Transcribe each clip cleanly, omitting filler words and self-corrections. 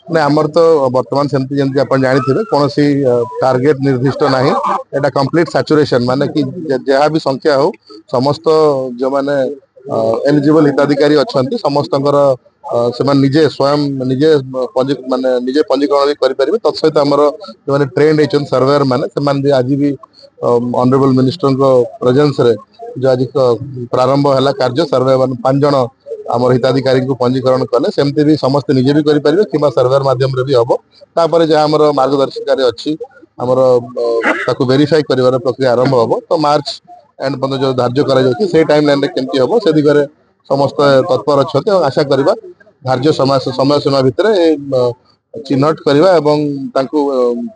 ना आमर तो वर्तमान सेमती जमती आप जानी कौन सी टार्गेट निर्दिष्ट ना एटा कंप्लीट सैचुरेशन माने कि जहाँ भी संख्या हो समस्त जो माने एलिजिबल हिताधिकारी अच्छा समस्त से निजे स्वयं निजे माने निजे पंजीकरण भी करें तत्सहित आमर जो मैंने ट्रेंड होती सर्वेयर मैंने आज भी ऑनरेबल मिनिस्टर प्रेजेंस रे जो आज प्रारंभ है कार्य सर्वे मान 5 जन आम हिताधिकारी को पंजीकरण कले सेमती भी समस्त निजे भी करेंगे कि सर्वेयर माध्यम भी हम तापर जहाँ आम मार्गदर्शिका अच्छी आमर वेरीफाई कर प्रक्रिया आरंभ हम तो मार्च एंड पर्यटन जो धार्य कर टाइम लाइन केमती हम से दिगरे समस्त तत्पर अच्छा आशा करवा धार्य समय सीमा भितर चिन्हट करवा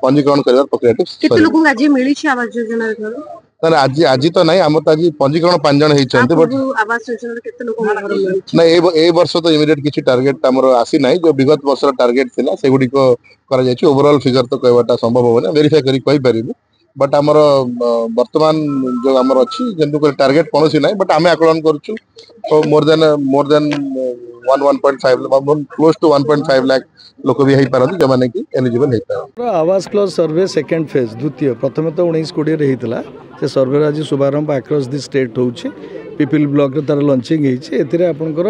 पंजीकरण कर प्रक्रिया आज आज तो नहीं आम तो आज पंजीकरण 5 जन होती ना ए वर्ष तो इमिडिएट किसी टार्गेट आमर आसी ना जो विगत वर्ष टार्गेट थिला से गुडी को ओवरऑल फिगर तो कहवाटा संभव होना वेरीफाई करी कहि परिबे बट आमर वर्तमान जो आमर अच्छी जंतु टार्गेट कौन सी ना बट आम आकलन करूँ more than 1.5 close to 1.5 lakh लोक भी पारती जो मैंने कि एलिजिबल हो आवास क्लज सर्वे सेकेंड फेज द्वितीय प्रथम तो 1920 से सर्वे आज शुभारंभ आक्रॉस दि स्टेट हो पिपिल ब्लॉक रे तार लॉन्चिंग होती आपंकर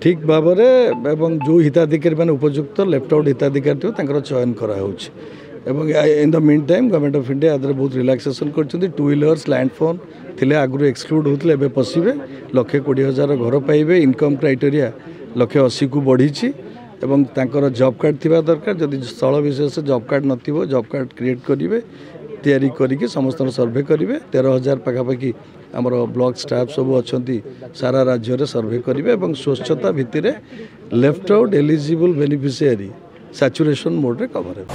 ठीक भाव में जो हिताधिकारी मैंने उपयुक्त लेफ्ट आउट हिताधिकारी थे चयन कराऊँच in the meantime government of India आदि बहुत रिलैक्सेशन कर 2 व्हीलर्स लैंडफोन थे आगु एक्सक्लूड होते एवं पशिबे 1,20,000 घर पाइबे इनकम क्राइटेरिया 180 को बढ़ी एवं तांकर जॉब कार्ड थिबा दरकार जदि स्थल विशेष जॉब कार्ड नथिबो जॉब कार्ड क्रिएट करिवे तैयारी करिके समस्त सर्वे करिवे 13,000 पाखापाखि आमर ब्लॉक स्टाफ सब अच्छी सारा राज्य रे सर्वे करिवे एवं स्वच्छता भित्तिरे left out eligible beneficiary saturation mode रे कवर है।